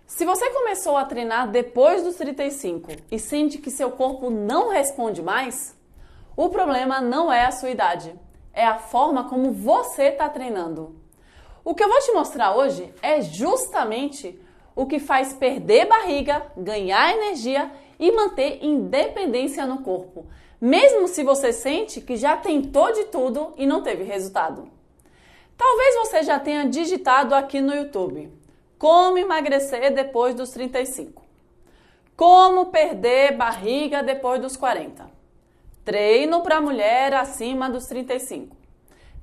Se você começou a treinar depois dos 35 e sente que seu corpo não responde mais, o problema não é a sua idade, é a forma como você está treinando. O que eu vou te mostrar hoje é justamente o que faz perder barriga, ganhar energia e manter independência no corpo, mesmo se você sente que já tentou de tudo e não teve resultado. Talvez você já tenha digitado aqui no YouTube: como emagrecer depois dos 35, como perder barriga depois dos 40, treino para mulher acima dos 35,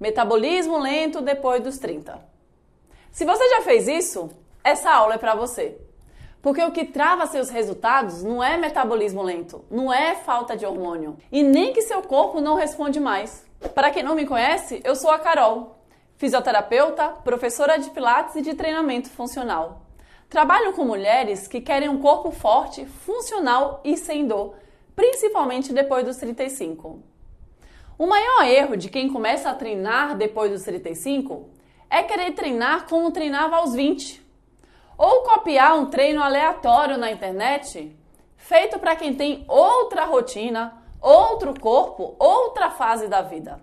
metabolismo lento depois dos 30. Se você já fez isso, essa aula é para você. Porque o que trava seus resultados não é metabolismo lento, não é falta de hormônio e nem que seu corpo não responde mais. Para quem não me conhece, eu sou a Carol, fisioterapeuta, professora de pilates e de treinamento funcional. Trabalho com mulheres que querem um corpo forte, funcional e sem dor, principalmente depois dos 35. O maior erro de quem começa a treinar depois dos 35 é querer treinar como treinava aos 20. Ou copiar um treino aleatório na internet, feito para quem tem outra rotina, outro corpo, outra fase da vida.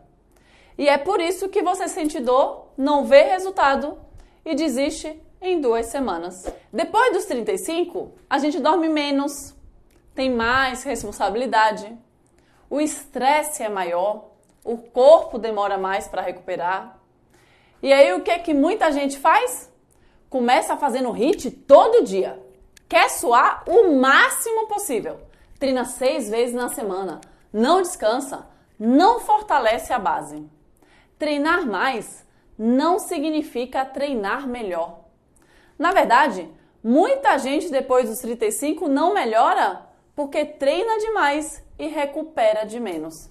E é por isso que você sente dor, não vê resultado e desiste em 2 semanas. Depois dos 35, a gente dorme menos, tem mais responsabilidade, o estresse é maior, o corpo demora mais para recuperar. E aí o que muita gente faz? Começa fazendo HIIT todo dia. Quer suar o máximo possível. Treina 6 vezes na semana. Não descansa. Não fortalece a base. Treinar mais não significa treinar melhor. Na verdade, muita gente depois dos 35 não melhora porque treina demais e recupera de menos.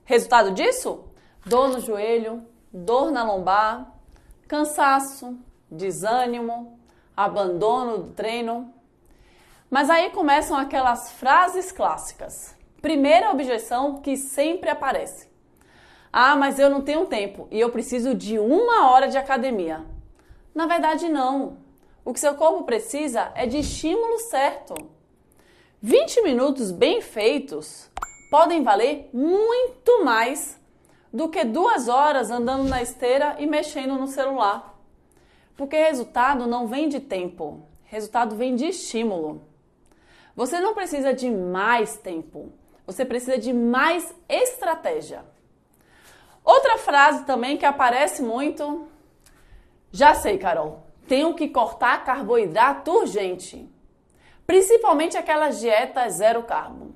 Resultado disso? Dor no joelho, dor na lombar, cansaço, desânimo, abandono do treino. Mas aí começam aquelas frases clássicas. Primeira objeção que sempre aparece: ah, mas eu não tenho tempo e eu preciso de 1 hora de academia. Na verdade, não. O que seu corpo precisa é de estímulo certo. 20 minutos bem feitos podem valer muito mais do que 2 horas andando na esteira e mexendo no celular. Porque resultado não vem de tempo, resultado vem de estímulo. Você não precisa de mais tempo, você precisa de mais estratégia. Outra frase também que aparece muito: já sei, Carol, tenho que cortar carboidrato urgente. Principalmente aquelas dietas zero carbo.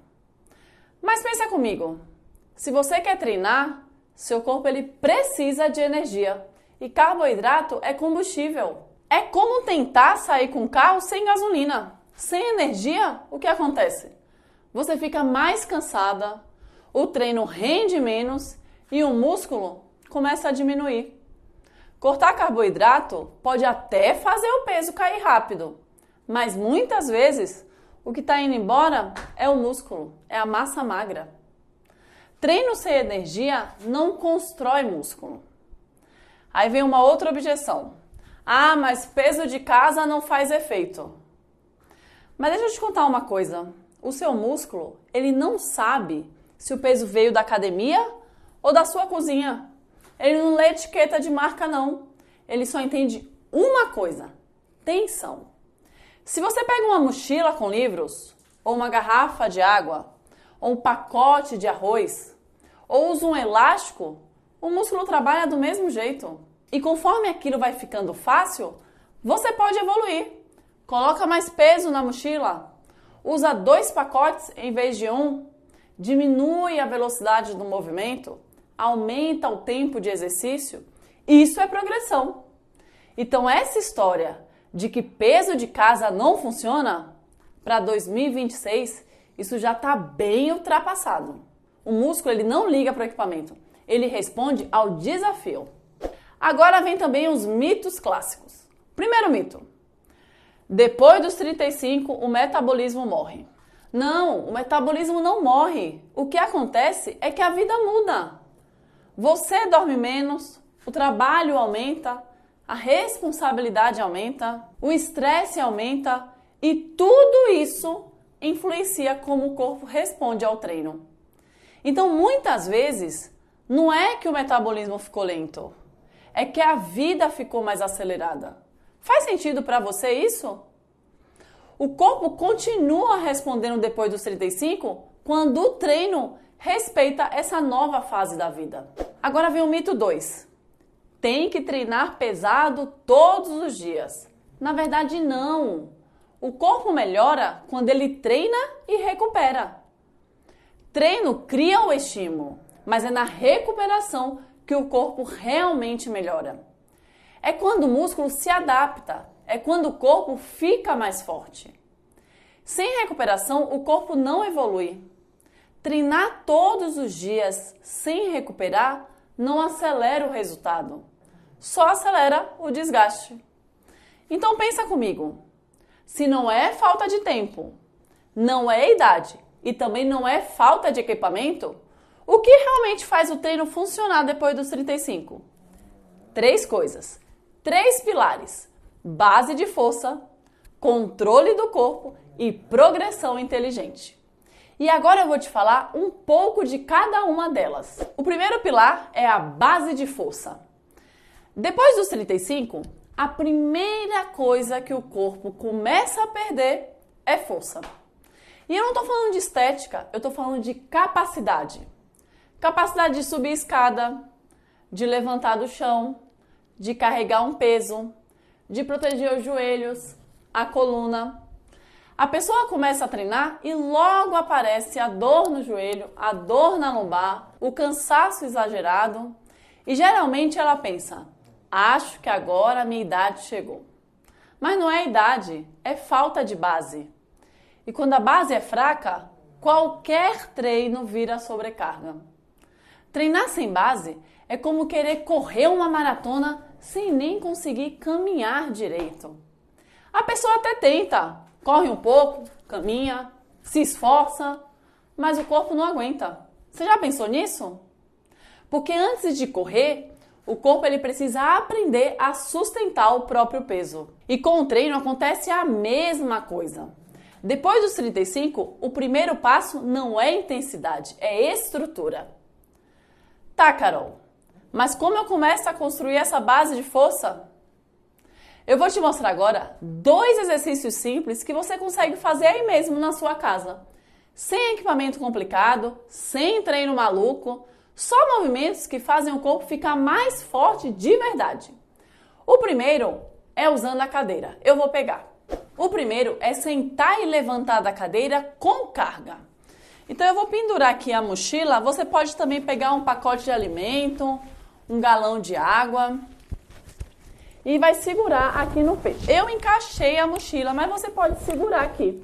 Mas pensa comigo, se você quer treinar, seu corpo ele precisa de energia. E carboidrato é combustível. É como tentar sair com o carro sem gasolina. Sem energia, o que acontece? Você fica mais cansada, o treino rende menos e o músculo começa a diminuir. Cortar carboidrato pode até fazer o peso cair rápido, mas muitas vezes o que está indo embora é o músculo, é a massa magra. Treino sem energia não constrói músculo. Aí vem uma outra objeção: ah, mas peso de casa não faz efeito. Mas deixa eu te contar uma coisa: o seu músculo, ele não sabe se o peso veio da academia ou da sua cozinha. Ele não lê etiqueta de marca, não. Ele só entende uma coisa: tensão. Se você pega uma mochila com livros, ou uma garrafa de água, ou um pacote de arroz, ou usa um elástico, o músculo trabalha do mesmo jeito. E conforme aquilo vai ficando fácil, você pode evoluir. Coloca mais peso na mochila, usa 2 pacotes em vez de 1, diminui a velocidade do movimento, aumenta o tempo de exercício. Isso é progressão. Então essa história de que peso de casa não funciona, para 2026, isso já está bem ultrapassado. O músculo ele não liga para o equipamento, ele responde ao desafio. Agora vem também os mitos clássicos. Primeiro mito: depois dos 35 o metabolismo morre. Não, o metabolismo não morre. O que acontece é que a vida muda. Você dorme menos, o trabalho aumenta, a responsabilidade aumenta, o estresse aumenta E tudo isso influencia como o corpo responde ao treino. Então, muitas vezes, não é que o metabolismo ficou lento, é que a vida ficou mais acelerada. Faz sentido para você isso? O corpo continua respondendo depois dos 35 quando o treino respeita essa nova fase da vida. Agora vem o mito 2. Tem que treinar pesado todos os dias. Na verdade, não. O corpo melhora quando ele treina e recupera. Treino cria o estímulo, mas é na recuperação que o corpo realmente melhora. É quando o músculo se adapta, é quando o corpo fica mais forte. Sem recuperação, o corpo não evolui. Treinar todos os dias sem recuperar não acelera o resultado, só acelera o desgaste. Então pensa comigo, se não é falta de tempo, não é idade e também não é falta de equipamento, o que realmente faz o treino funcionar depois dos 35? 3 coisas, 3 pilares: base de força, controle do corpo e progressão inteligente. E agora eu vou te falar um pouco de cada uma delas. O primeiro pilar é a base de força. Depois dos 35, a primeira coisa que o corpo começa a perder é força. E eu não estou falando de estética, eu estou falando de capacidade. Capacidade de subir escada, de levantar do chão, de carregar um peso, de proteger os joelhos, a coluna. A pessoa começa a treinar e logo aparece a dor no joelho, a dor na lombar, o cansaço exagerado e geralmente ela pensa, acho que agora a minha idade chegou. Mas não é idade, é falta de base. E quando a base é fraca, qualquer treino vira sobrecarga. Treinar sem base é como querer correr uma maratona sem nem conseguir caminhar direito. A pessoa até tenta, corre um pouco, caminha, se esforça, mas o corpo não aguenta. Você já pensou nisso? Porque antes de correr, o corpo ele precisa aprender a sustentar o próprio peso. E com o treino acontece a mesma coisa. Depois dos 35, o primeiro passo não é intensidade, é estrutura. Tá, Carol, mas como eu começo a construir essa base de força? Eu vou te mostrar agora 2 exercícios simples que você consegue fazer aí mesmo na sua casa. Sem equipamento complicado, sem treino maluco, só movimentos que fazem o corpo ficar mais forte de verdade. O primeiro é usando a cadeira. Eu vou pegar. O primeiro é sentar e levantar da cadeira com carga. Então eu vou pendurar aqui a mochila, você pode também pegar um pacote de alimento, um galão de água e vai segurar aqui no peito. Eu encaixei a mochila, mas você pode segurar aqui.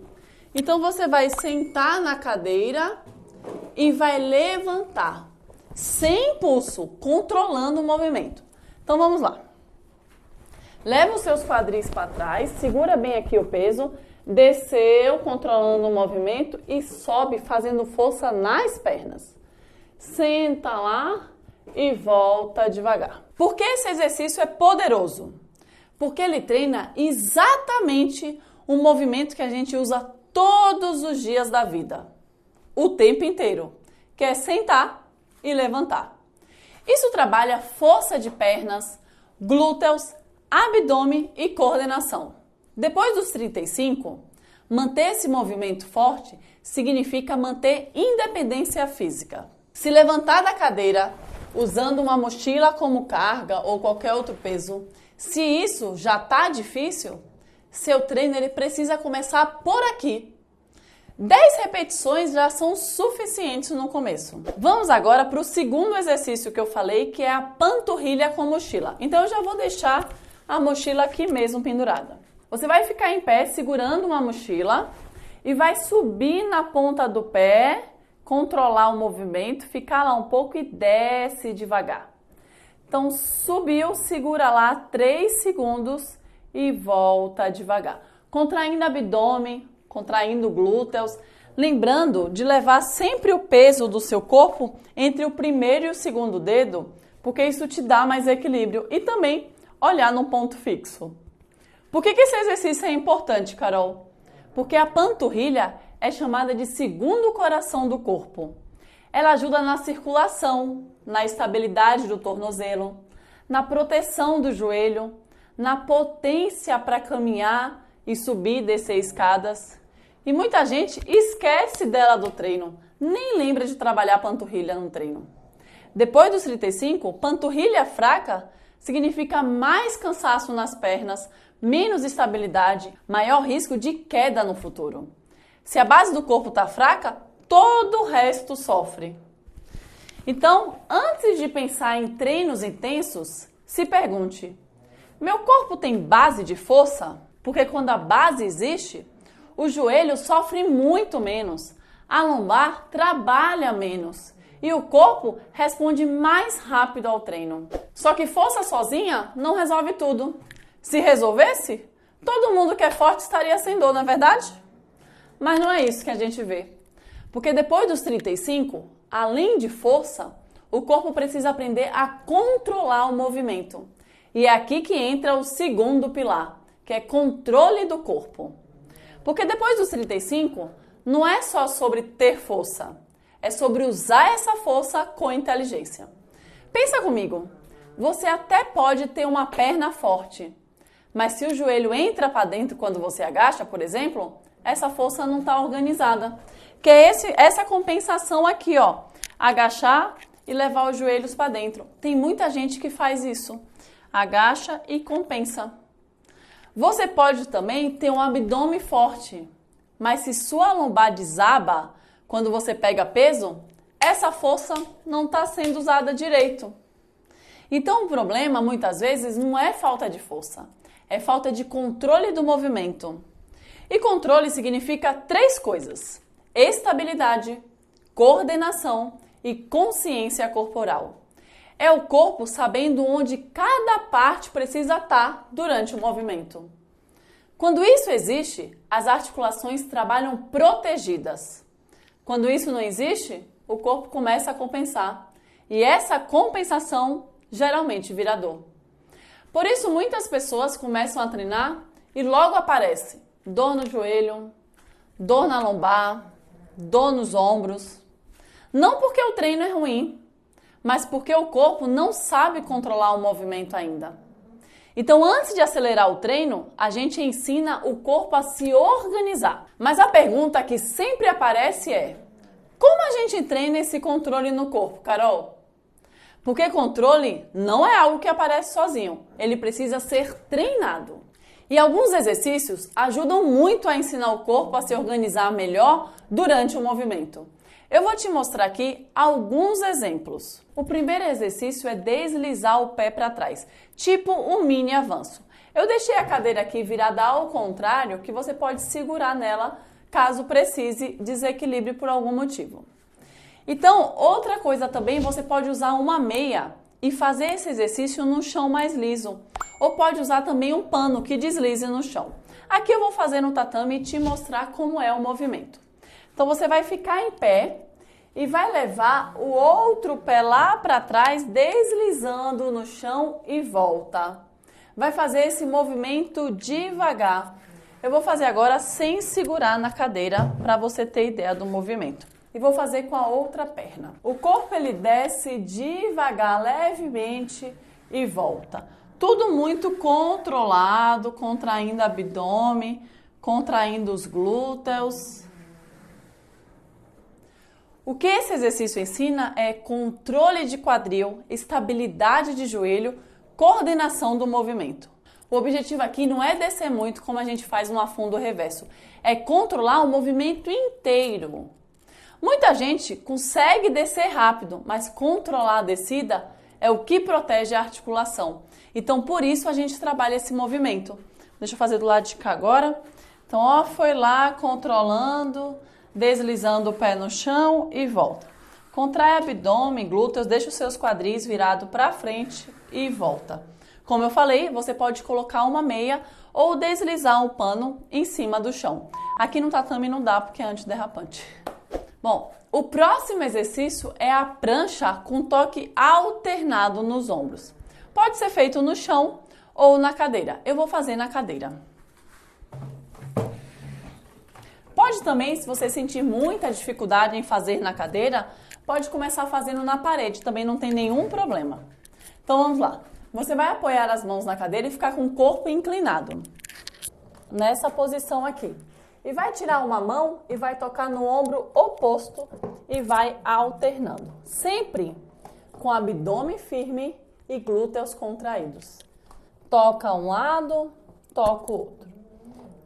Então você vai sentar na cadeira e vai levantar, sem impulso, controlando o movimento. Então vamos lá. Leva os seus quadris para trás, segura bem aqui o peso, desceu, controlando o movimento e sobe fazendo força nas pernas. Senta lá e volta devagar. Por que esse exercício é poderoso? Porque ele treina exatamente o movimento que a gente usa todos os dias da vida, o tempo inteiro, que é sentar e levantar. Isso trabalha força de pernas, glúteos, abdômen e coordenação. Depois dos 35, manter esse movimento forte significa manter independência física. Se levantar da cadeira usando uma mochila como carga ou qualquer outro peso, se isso já está difícil, seu treino ele precisa começar por aqui. 10 repetições já são suficientes no começo. Vamos agora para o segundo exercício que eu falei, que é a panturrilha com mochila. Então eu já vou deixar a mochila aqui mesmo pendurada. Você vai ficar em pé segurando uma mochila e vai subir na ponta do pé, controlar o movimento, ficar lá um pouco e desce devagar. Então subiu, segura lá 3 segundos e volta devagar. Contraindo abdômen, contraindo glúteos, lembrando de levar sempre o peso do seu corpo entre o primeiro e o segundo dedo, porque isso te dá mais equilíbrio e também olhar num ponto fixo. Por que esse exercício é importante, Carol? Porque a panturrilha é chamada de segundo coração do corpo. Ela ajuda na circulação, na estabilidade do tornozelo, na proteção do joelho, na potência para caminhar e subir e descer escadas. E muita gente esquece dela do treino, nem lembra de trabalhar a panturrilha no treino. Depois dos 35, panturrilha fraca significa mais cansaço nas pernas, menos estabilidade, maior risco de queda no futuro. Se a base do corpo está fraca, todo o resto sofre. Então, antes de pensar em treinos intensos, se pergunte: meu corpo tem base de força? Porque quando a base existe, o joelho sofre muito menos, a lombar trabalha menos e o corpo responde mais rápido ao treino. Só que força sozinha não resolve tudo. Se resolvesse, todo mundo que é forte estaria sem dor, não é verdade? Mas não é isso que a gente vê. Porque depois dos 35, além de força, o corpo precisa aprender a controlar o movimento. E é aqui que entra o segundo pilar, que é controle do corpo. Porque depois dos 35, não é só sobre ter força, é sobre usar essa força com inteligência. Pensa comigo, você até pode ter uma perna forte, mas se o joelho entra para dentro quando você agacha, por exemplo, essa força não está organizada. Que é essa compensação aqui, ó, agachar e levar os joelhos para dentro. Tem muita gente que faz isso, agacha e compensa. Você pode também ter um abdômen forte, mas se sua lombar desaba quando você pega peso, essa força não está sendo usada direito. Então o problema muitas vezes não é falta de força, é falta de controle do movimento. E controle significa 3 coisas: estabilidade, coordenação e consciência corporal. É o corpo sabendo onde cada parte precisa estar durante o movimento. Quando isso existe, as articulações trabalham protegidas. Quando isso não existe, o corpo começa a compensar. E essa compensação geralmente vira dor. Por isso, muitas pessoas começam a treinar e logo aparece dor no joelho, dor na lombar, dor nos ombros. Não porque o treino é ruim, mas porque o corpo não sabe controlar o movimento ainda. Então, antes de acelerar o treino, a gente ensina o corpo a se organizar. Mas a pergunta que sempre aparece é: como a gente treina esse controle no corpo, Carol? Porque controle não é algo que aparece sozinho, ele precisa ser treinado. E alguns exercícios ajudam muito a ensinar o corpo a se organizar melhor durante o movimento. Eu vou te mostrar aqui alguns exemplos. O primeiro exercício é deslizar o pé para trás, tipo um mini avanço. Eu deixei a cadeira aqui virada ao contrário, que você pode segurar nela caso precise desequilíbrio por algum motivo. Então, outra coisa também, você pode usar uma meia e fazer esse exercício no chão mais liso. Ou pode usar também um pano que deslize no chão. Aqui eu vou fazer no tatame e te mostrar como é o movimento. Então você vai ficar em pé e vai levar o outro pé lá para trás, deslizando no chão e volta. Vai fazer esse movimento devagar. Eu vou fazer agora sem segurar na cadeira para você ter ideia do movimento. E vou fazer com a outra perna. O corpo ele desce devagar, levemente e volta. Tudo muito controlado, contraindo o abdômen, contraindo os glúteos. O que esse exercício ensina é controle de quadril, estabilidade de joelho, coordenação do movimento. O objetivo aqui não é descer muito como a gente faz no afundo reverso, é controlar o movimento inteiro. Muita gente consegue descer rápido, mas controlar a descida é o que protege a articulação. Então, por isso a gente trabalha esse movimento. Deixa eu fazer do lado de cá agora. Então, ó, foi lá controlando, deslizando o pé no chão e volta. Contrai abdômen, glúteos, deixa os seus quadris virados para frente e volta. Como eu falei, você pode colocar uma meia ou deslizar um pano em cima do chão. Aqui no tatame não dá porque é antiderrapante. Bom, o próximo exercício é a prancha com toque alternado nos ombros. Pode ser feito no chão ou na cadeira. Eu vou fazer na cadeira. também, se você sentir muita dificuldade em fazer na cadeira, pode começar fazendo na parede, também não tem nenhum problema. Então vamos lá. Você vai apoiar as mãos na cadeira e ficar com o corpo inclinado, nessa posição aqui. E vai tirar uma mão e vai tocar no ombro oposto e vai alternando. Sempre com abdômen firme e glúteos contraídos. Toca um lado, toca o outro.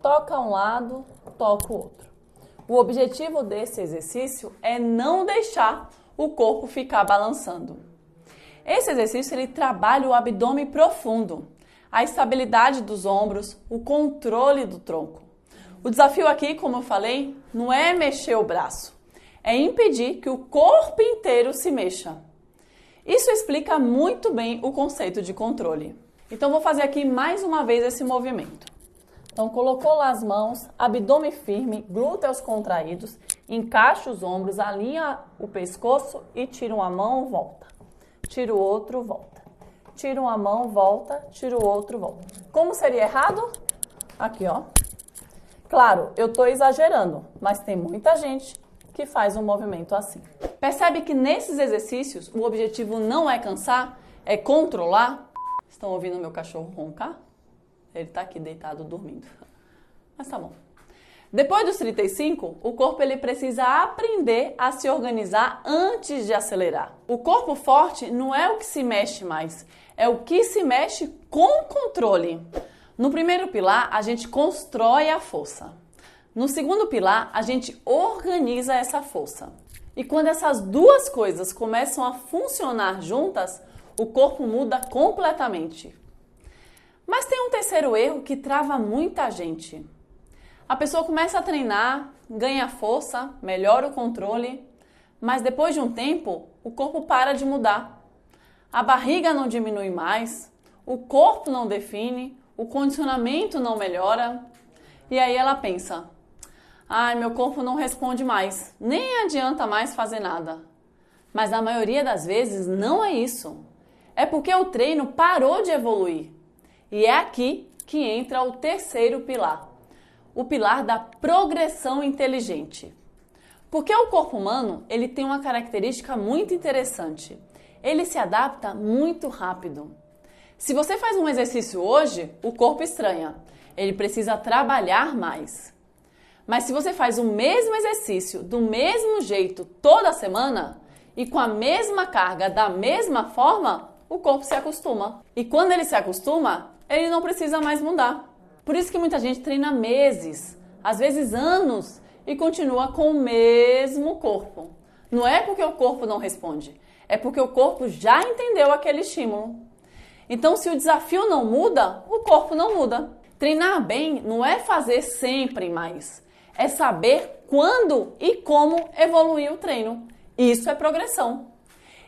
Toca um lado, toca o outro. O objetivo desse exercício é não deixar o corpo ficar balançando. Esse exercício ele trabalha o abdômen profundo, a estabilidade dos ombros, o controle do tronco. O desafio aqui, como eu falei, não é mexer o braço, é impedir que o corpo inteiro se mexa. Isso explica muito bem o conceito de controle. Então vou fazer aqui mais uma vez esse movimento. Então colocou lá as mãos, abdômen firme, glúteos contraídos, encaixa os ombros, alinha o pescoço e tira uma mão, volta. Tira o outro, volta. Tira uma mão, volta. Tira o outro, volta. Como seria errado? Aqui, ó. Claro, eu estou exagerando, mas tem muita gente que faz um movimento assim. Percebe que nesses exercícios o objetivo não é cansar, é controlar? Estão ouvindo meu cachorro roncar? Ele está aqui deitado dormindo. Mas tá bom. Depois dos 35, o corpo ele precisa aprender a se organizar antes de acelerar. O corpo forte não é o que se mexe mais, é o que se mexe com controle. No primeiro pilar, a gente constrói a força. No segundo pilar, a gente organiza essa força. E quando essas duas coisas começam a funcionar juntas, o corpo muda completamente. Mas tem um terceiro erro que trava muita gente. A pessoa começa a treinar, ganha força, melhora o controle, mas depois de um tempo, o corpo para de mudar. A barriga não diminui mais, o corpo não define, o condicionamento não melhora. E aí ela pensa, ai, meu corpo não responde mais, nem adianta mais fazer nada. Mas na maioria das vezes não é isso. É porque o treino parou de evoluir. E é aqui que entra o terceiro pilar. O pilar da progressão inteligente. Porque o corpo humano, ele tem uma característica muito interessante. Ele se adapta muito rápido. Se você faz um exercício hoje, o corpo estranha. Ele precisa trabalhar mais. Mas se você faz o mesmo exercício, do mesmo jeito, toda semana, e com a mesma carga, da mesma forma, o corpo se acostuma. E quando ele se acostuma, ele não precisa mais mudar. Por isso que muita gente treina meses, às vezes anos, e continua com o mesmo corpo. Não é porque o corpo não responde, é porque o corpo já entendeu aquele estímulo. Então, se o desafio não muda, o corpo não muda. Treinar bem não é fazer sempre mais, é saber quando e como evoluir o treino. Isso é progressão.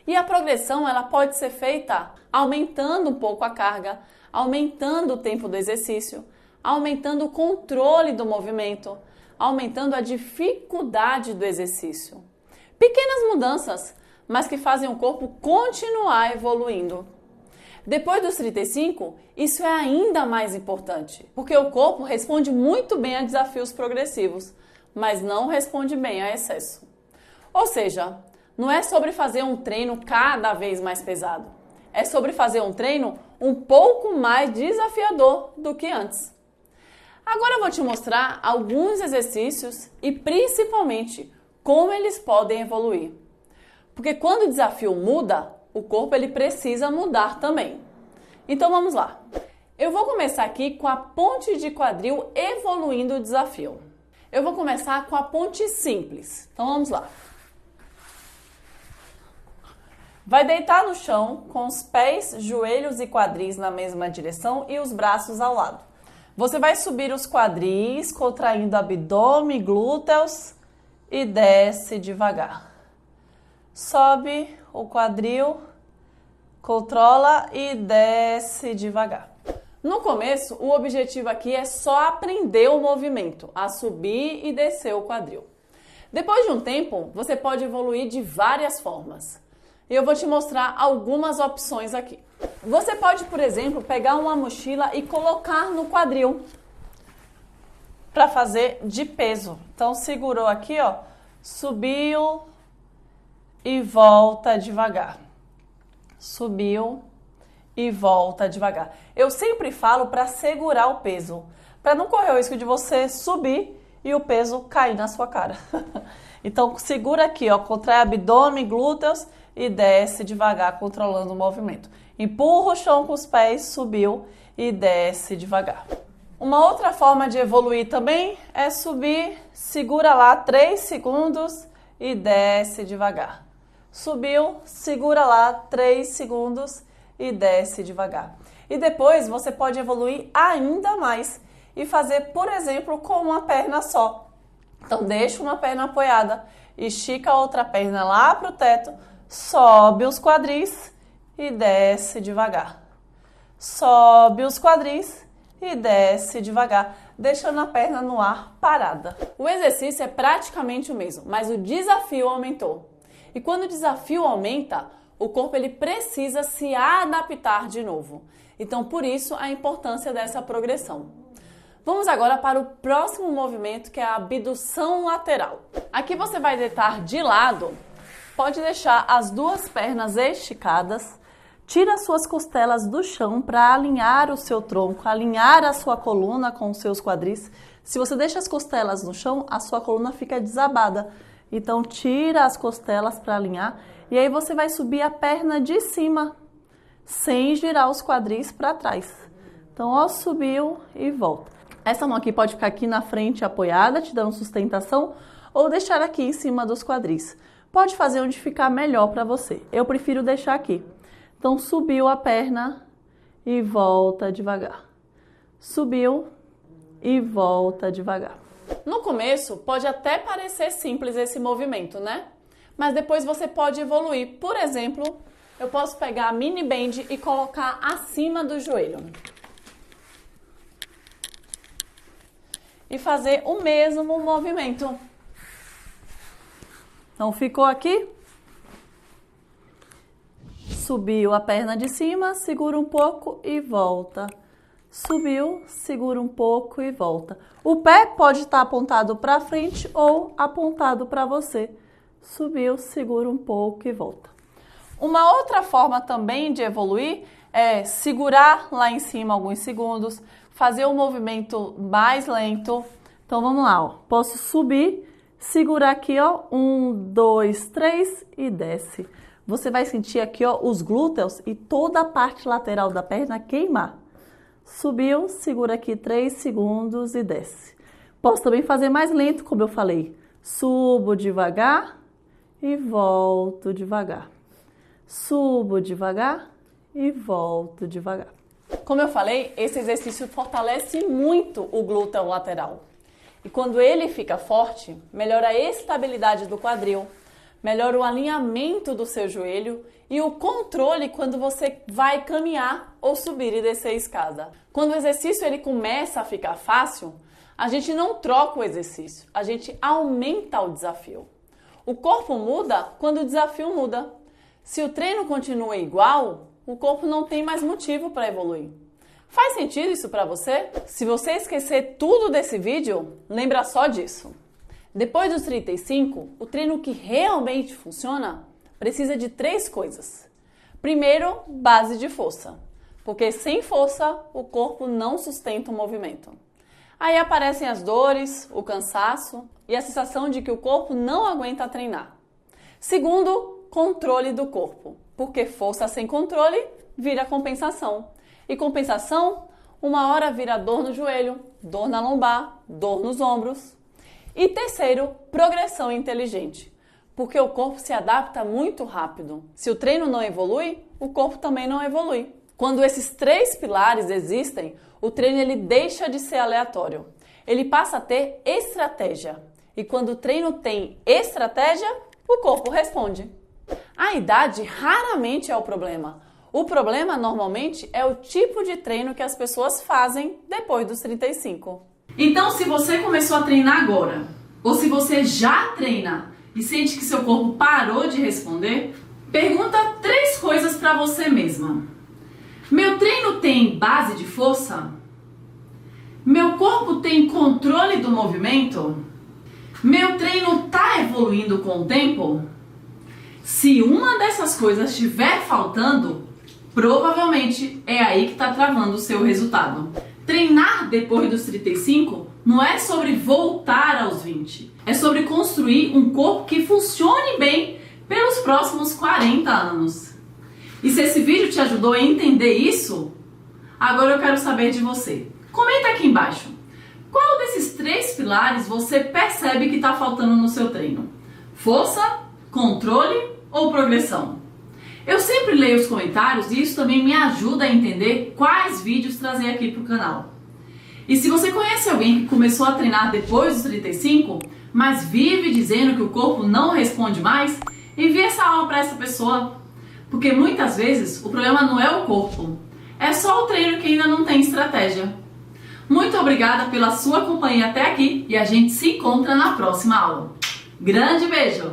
E a progressão ela pode ser feita aumentando um pouco a carga, aumentando o tempo do exercício, aumentando o controle do movimento, aumentando a dificuldade do exercício. Pequenas mudanças, mas que fazem o corpo continuar evoluindo. Depois dos 35, isso é ainda mais importante, porque o corpo responde muito bem a desafios progressivos, mas não responde bem a excesso. Ou seja, não é sobre fazer um treino cada vez mais pesado, é sobre fazer um treino um pouco mais desafiador do que antes. Agora eu vou te mostrar alguns exercícios e principalmente como eles podem evoluir. Porque quando o desafio muda, o corpo ele precisa mudar também. Então vamos lá. Eu vou começar aqui com a ponte de quadril evoluindo o desafio. Eu vou começar com a ponte simples. Então vamos lá. Vai deitar no chão com os pés, joelhos e quadris na mesma direção e os braços ao lado. Você vai subir os quadris, contraindo abdômen, glúteos e desce devagar. Sobe o quadril, controla e desce devagar. No começo, o objetivo aqui é só aprender o movimento, a subir e descer o quadril. Depois de um tempo, você pode evoluir de várias formas. E eu vou te mostrar algumas opções aqui. Você pode, por exemplo, pegar uma mochila e colocar no quadril. para fazer de peso. Então, segurou aqui, ó, subiu e volta devagar. Subiu e volta devagar. Eu sempre falo para segurar o peso, para não correr o risco de você subir e o peso cair na sua cara. Então, segura aqui, ó, contrai abdômen, glúteos e desce devagar, controlando o movimento. Empurra o chão com os pés, subiu e desce devagar. Uma outra forma de evoluir também é subir, segura lá 3 segundos e desce devagar. Subiu, segura lá 3 segundos e desce devagar. E depois você pode evoluir ainda mais e fazer, por exemplo, com uma perna só. Então deixa uma perna apoiada, estica a outra perna lá para o teto, sobe os quadris e desce devagar. Sobe os quadris e desce devagar, deixando a perna no ar parada. O exercício é praticamente o mesmo, mas o desafio aumentou. E quando o desafio aumenta, o corpo ele precisa se adaptar de novo. Então, por isso, a importância dessa progressão. Vamos agora para o próximo movimento, que é a abdução lateral. Aqui você vai deitar de lado, pode deixar as 2 pernas esticadas, tira as suas costelas do chão para alinhar o seu tronco, alinhar a sua coluna com os seus quadris. Se você deixa as costelas no chão, a sua coluna fica desabada. Então, tira as costelas para alinhar e aí você vai subir a perna de cima, sem girar os quadris para trás. Então, ó, subiu e volta. Essa mão aqui pode ficar aqui na frente apoiada, te dando sustentação, ou deixar aqui em cima dos quadris. Pode fazer onde ficar melhor para você. Eu prefiro deixar aqui. Então, subiu a perna e volta devagar. Subiu e volta devagar. No começo, pode até parecer simples esse movimento, né? Mas depois você pode evoluir. Por exemplo, eu posso pegar a mini band e colocar acima do joelho. E fazer o mesmo movimento. Então, ficou aqui. Subiu a perna de cima, segura um pouco e volta. Subiu, segura um pouco e volta. O pé pode estar apontado para frente ou apontado para você. Subiu, segura um pouco e volta. Uma outra forma também de evoluir é segurar lá em cima alguns segundos, fazer um movimento mais lento. Então vamos lá, ó. Posso subir, segurar aqui, ó, 1, 2, 3 e desce. Você vai sentir aqui, ó, os glúteos e toda a parte lateral da perna queimar. Subiu, segura aqui 3 segundos e desce. Posso também fazer mais lento, como eu falei. Subo devagar e volto devagar. Subo devagar e volto devagar. Como eu falei, esse exercício fortalece muito o glúteo lateral. E quando ele fica forte, melhora a estabilidade do quadril, melhora o alinhamento do seu joelho e o controle quando você vai caminhar ou subir e descer a escada. Quando o exercício ele começa a ficar fácil, a gente não troca o exercício, a gente aumenta o desafio. O corpo muda quando o desafio muda. Se o treino continua igual, o corpo não tem mais motivo para evoluir. Faz sentido isso para você? Se você esquecer tudo desse vídeo, lembra só disso. Depois dos 35, o treino que realmente funciona precisa de 3 coisas. Primeiro, base de força, porque sem força o corpo não sustenta o movimento. Aí aparecem as dores, o cansaço e a sensação de que o corpo não aguenta treinar. Segundo, controle do corpo, porque força sem controle vira compensação. E compensação, uma hora vira dor no joelho, dor na lombar, dor nos ombros. E terceiro, progressão inteligente, porque o corpo se adapta muito rápido. Se o treino não evolui, o corpo também não evolui. Quando esses 3 pilares existem, o treino ele deixa de ser aleatório. Ele passa a ter estratégia. E quando o treino tem estratégia, o corpo responde. A idade raramente é o problema. O problema, normalmente, é o tipo de treino que as pessoas fazem depois dos 35. Então, se você começou a treinar agora, ou se você já treina e sente que seu corpo parou de responder, pergunta 3 coisas para você mesma. Meu treino tem base de força? Meu corpo tem controle do movimento? Meu treino está evoluindo com o tempo? Se uma dessas coisas estiver faltando, provavelmente é aí que está travando o seu resultado. Treinar depois dos 35 não é sobre voltar aos 20. É sobre construir um corpo que funcione bem pelos próximos 40 anos. E se esse vídeo te ajudou a entender isso, agora eu quero saber de você. Comenta aqui embaixo. Qual desses 3 pilares você percebe que está faltando no seu treino? Força, controle ou progressão? Eu sempre leio os comentários e isso também me ajuda a entender quais vídeos trazer aqui para o canal. E se você conhece alguém que começou a treinar depois dos 35, mas vive dizendo que o corpo não responde mais, envie essa aula para essa pessoa. Porque muitas vezes o problema não é o corpo, é só o treino que ainda não tem estratégia. Muito obrigada pela sua companhia até aqui e a gente se encontra na próxima aula. Grande beijo!